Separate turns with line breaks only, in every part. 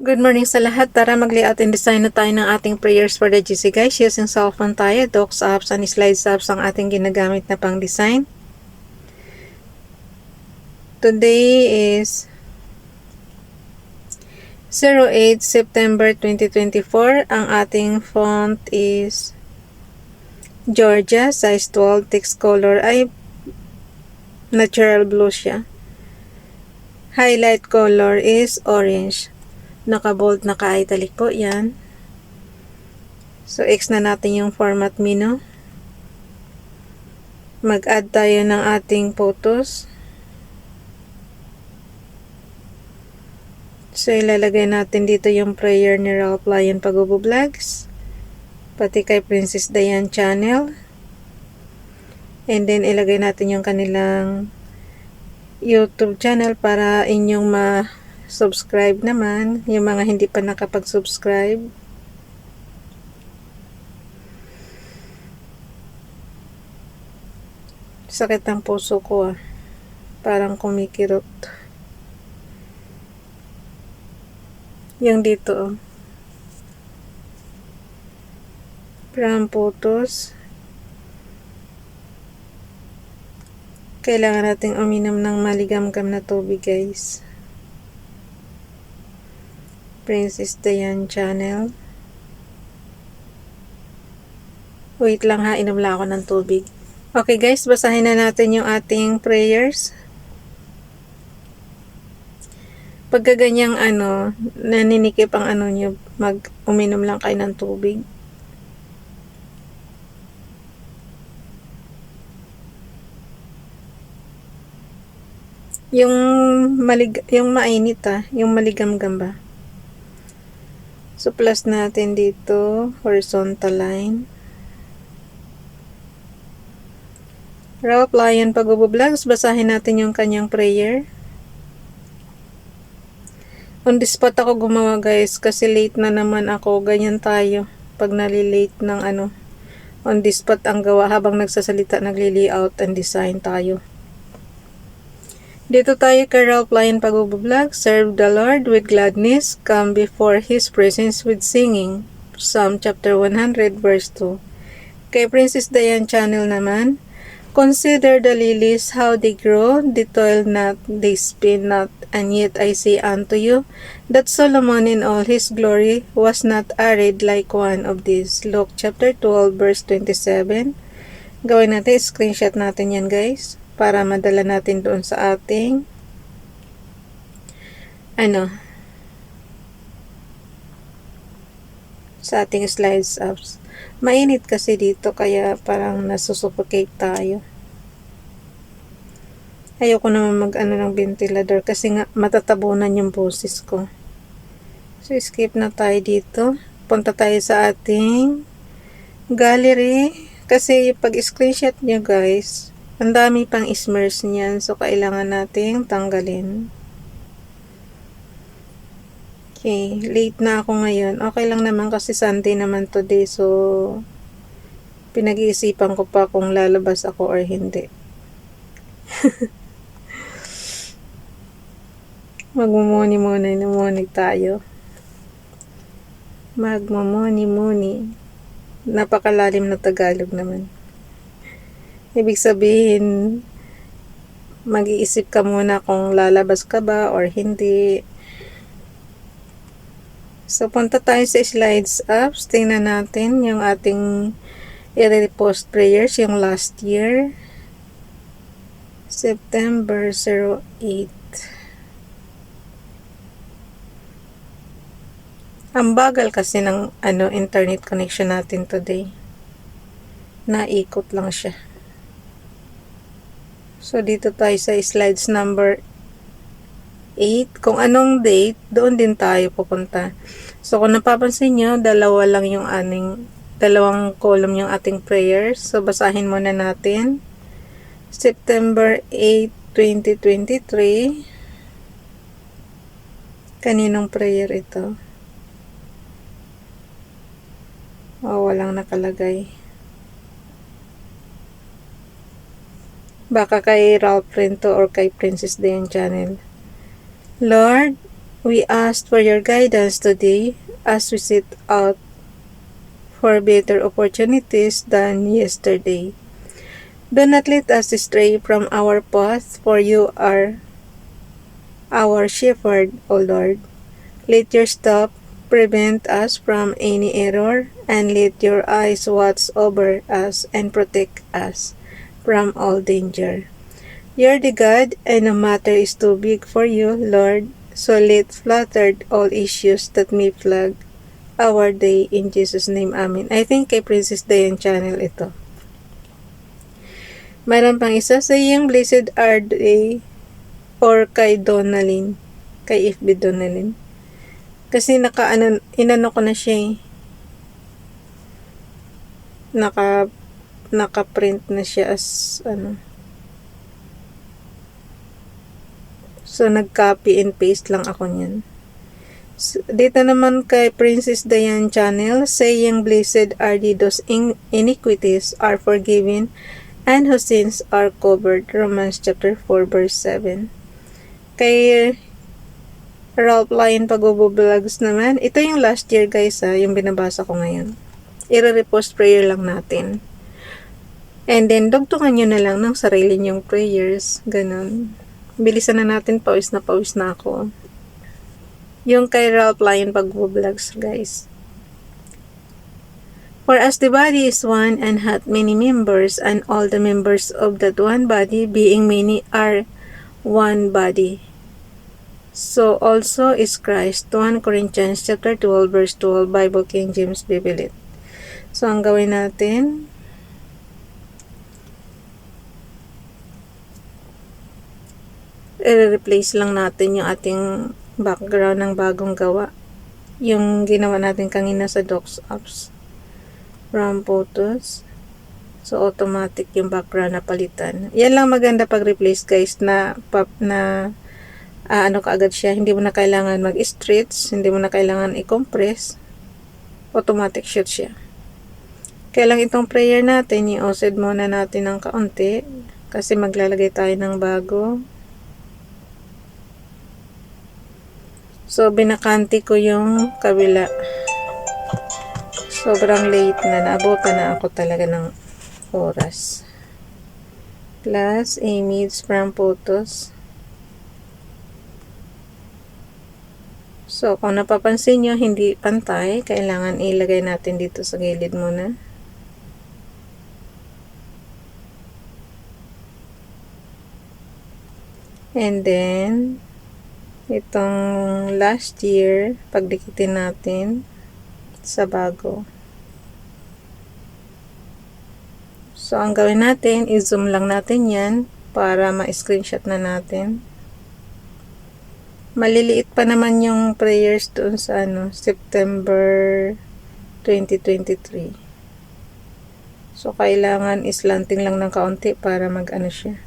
Good morning sa lahat. Tara mag-layout and design na tayo ng ating prayers for the GC guys. Using cellphone tayo, docs apps and slides apps ang ating ginagamit na pang design. Today is 08 September 2024. Ang ating font is Georgia, size 12, text color ay natural blue siya. Highlight color is orange. Naka-bold, naka-italic po yan. So, X na natin yung format menu. Mag-add tayo ng ating photos. So, ilalagay natin dito yung prayer ni Ralph Lion Pagubo Vlogs. Pati kay Princess Diane channel. And then, ilagay natin yung kanilang YouTube channel para inyong ma-subscribe naman. Yung mga hindi pa nakapag-subscribe. Sakit ang puso ko Parang kumikirot. Yung dito From photos. Kailangan nating uminom ng maligamgam na tubig guys. Princess Diane channel. Wait lang inom lang ako ng tubig. Okay guys, basahin na natin yung ating prayers. Pagka ganyang naninikip ang nyo, uminom lang kayo ng tubig. Yung mainit yung maligamgam ba. So plus natin dito horizontal line. Ralph Lion Pagubo Vlogs, basahin natin yung kanyang prayer. On the spot ako gumawa guys kasi late na naman ako. Ganyan tayo pag nalilate ng on the spot ang gawa habang nagsasalita, nagli-layout and design tayo. Dito tayo kay Ralph Lion Pagubo Vlog. Serve the Lord with gladness. Come before His presence with singing. Psalm chapter 100 verse 2. Kay Princess Diane channel naman. Consider the lilies, how they grow. They toil not, they spin not. And yet I say unto you, that Solomon in all his glory was not arrayed like one of these. Luke chapter 12 verse 27. Gawin natin, screenshot natin yan guys. Para madala natin doon sa ating sa ating slides apps. Mainit kasi dito kaya parang nasusuffocate tayo. Ayoko naman ng ventilador kasi nga matatabunan yung boses ko. So skip na tayo dito. Punta tayo sa ating gallery kasi pag screenshot nyo guys, ang dami pang smudge niyan. So, kailangan nating tanggalin. Okay. Late na ako ngayon. Okay lang naman kasi Sunday naman today. So, pinag-iisipan ko pa kung lalabas ako or hindi. Magmumuni-muni tayo. Magmumuni-muni. Napakalalim na Tagalog naman. Ibig sabihin, mag-iisip ka muna kung lalabas ka ba or hindi. So, punta tayo sa slides apps. Tingnan natin yung ating i-repost prayers yung last year. September 08. Ang bagal kasi ng internet connection natin today. Naikot lang siya. So, dito tayo sa slides number 8. Kung anong date, doon din tayo pupunta. So, kung napapansin nyo, dalawang column yung ating prayers. So, basahin muna natin. September 8, 2023. Kaninong prayer ito? Walang nakalagay. Baka kay Ralph Rento or kay Princess Diane channel. Lord, We ask for your guidance today as we set out for better opportunities than yesterday. Do not let us stray from our path, for you are our shepherd, O Lord. Let your staff prevent us from any error, and let your eyes watch over us and protect us from all danger. You're the God, and no matter is too big for you, Lord, so let flutter all issues that may plague our day. In Jesus' name, Amen. I think kay Princess Dayan channel ito. Mayroon pang isa, saying blessed are they, or kay Donalyn, kay FB Donalyn. Kasi inano ko na siya eh. Naka-print na siya as So, nag-copy and paste lang ako niyan. So, dito naman kay Princess Dayan channel, saying blessed are they those iniquities are forgiven and whose sins are covered. Romans chapter 4 verse 7. Kay Ralph Lyon Pag-Vlogs naman, ito yung last year guys yung binabasa ko ngayon. I-repost prayer lang natin. And then, dugtungan nyo na lang ng sarili nyong prayers. Ganun. Bilisan na natin, pawis na ako. Yung kay Ralph Lyon Pag-Vlogs guys. For as the body is one and hath many members, and all the members of that one body, being many, are one body, so also is Christ. 1 Corinthians chapter 12 verse 12, Bible King James Bible. So ang gawin natin, i-replace lang natin yung ating background ng bagong gawa. Yung ginawa natin kanina sa Docs Apps. From photos. So automatic yung background na palitan. Yan lang maganda pag replace guys, na kaagad siya. Hindi mo na kailangan mag-stretch, hindi mo na kailangan i-compress. Automatic shoot siya. Kaya lang itong prayer natin, i-offset muna natin ng kaunti kasi maglalagay tayo ng bago. So, binakanti ko yung kabila. Sobrang late na. Naabutan na ako talaga ng oras. Plus, image from photos. So, kung napapansin nyo, hindi pantay. Kailangan ilagay natin dito sa gilid muna. And then, itong last year, pagdikitin natin sa bago. So, ang gawin natin, i-zoom lang natin yan para ma-screenshot na natin. Maliliit pa naman yung prayers doon sa September 2023. So, kailangan islanting lang ng kaunti para mag-ano siya.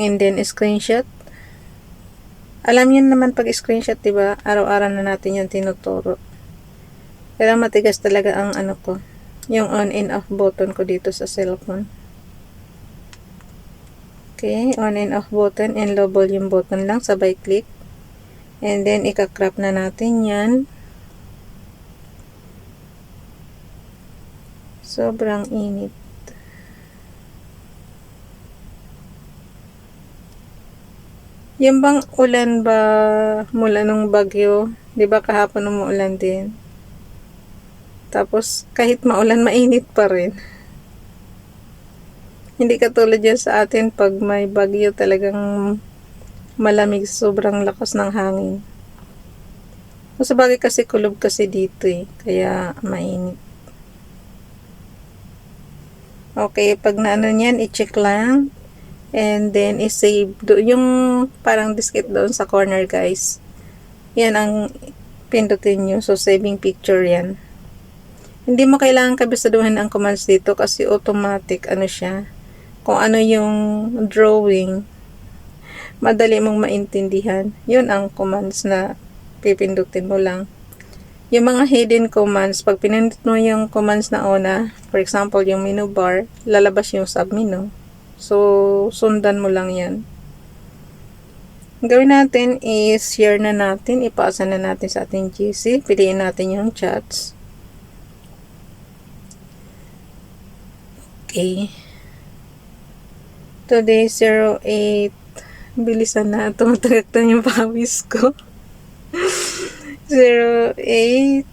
And then, screenshot. Alam niyo naman pag screenshot, diba? Araw-araw na natin yung tinuturo. Pero matigas talaga ang yung on and off button ko dito sa cellphone. Okay, on and off button and low volume button lang, sabay click. And then, ika-crop na natin yan. Sobrang init. Yung bang ulan ba mula nung bagyo? Diba kahapon umuulan din? Tapos, kahit maulan, mainit pa rin. Hindi katulad yan sa atin pag may bagyo, talagang malamig, sobrang lakas ng hangin. Sa bagay kasi kulob kasi dito kaya mainit. Okay, pag naano niyan, i-check lang. And then, i-save. Yung parang diskit doon sa corner, guys. Yan ang pindutin nyo. So, saving picture yan. Hindi mo kailangan kabisaduhin ang commands dito kasi automatic, siya. Kung ano yung drawing, madali mong maintindihan. Yun ang commands na pipindutin mo lang. Yung mga hidden commands, pag pinindot mo yung commands na una, for example, yung menu bar, lalabas yung submenu. So, sundan mo lang yan. Gawin natin is share na natin, ipasa na natin sa ating GC. Piliin natin yung chats. Okay. Today 08. Bilisan na. Tumatagak na yung pawis ko. 08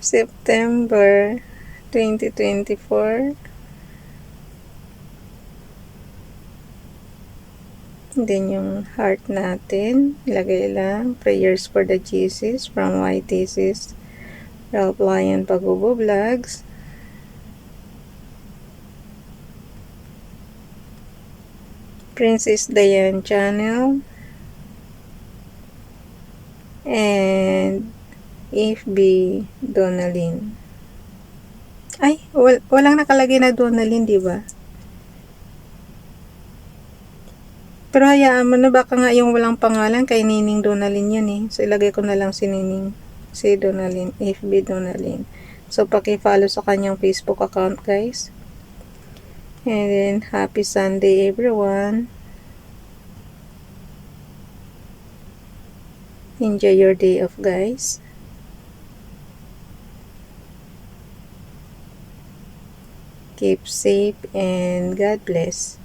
September 2024. Then yung heart natin, ilagay lang. Prayers for the Jesus from YTC's Ralph Lion Pagubo Vlogs. Princess Diane Channel. And FB Donalyn. Ay, walang nakalagay na Donalyn, di ba? Pero hayaan mo na, baka nga yung walang pangalan kay Nining Donalyn yan eh. So, ilagay ko na lang si Nining. Si Donalyn. FB Donalyn. So, paki-follow sa kanyang Facebook account, guys. And then, happy Sunday, everyone. Enjoy your day off, guys. Keep safe and God bless.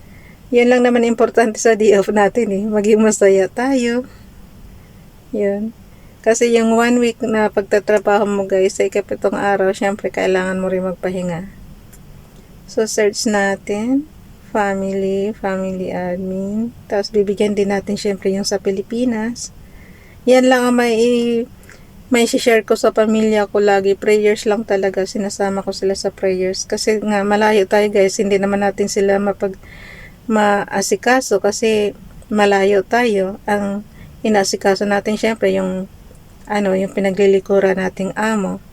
Yan lang naman importante sa day off natin eh. Maging masaya tayo. Yun. Kasi yung 1 week na pagtatrabaho mo guys, sa ikapitong araw, syempre kailangan mo rin magpahinga. So, search natin. Family admin. Tapos, bibigyan din natin syempre yung sa Pilipinas. Yan lang ang may share ko sa pamilya ko lagi. Prayers lang talaga. Sinasama ko sila sa prayers. Kasi nga, malayo tayo guys. Hindi naman natin sila maasikaso kasi malayo tayo. Ang inasikaso natin syempre yung pinaglilikuran nating amo.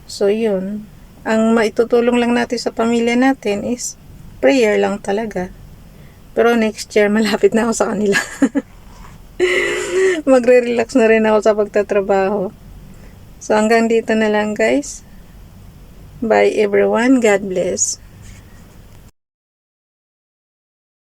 So, yun. Ang maitutulong lang natin sa pamilya natin is prayer lang talaga. Pero next year, malapit na ako sa kanila. Magre-relax na rin ako sa pagtatrabaho. So, hanggang dito na lang guys. Bye everyone. God bless.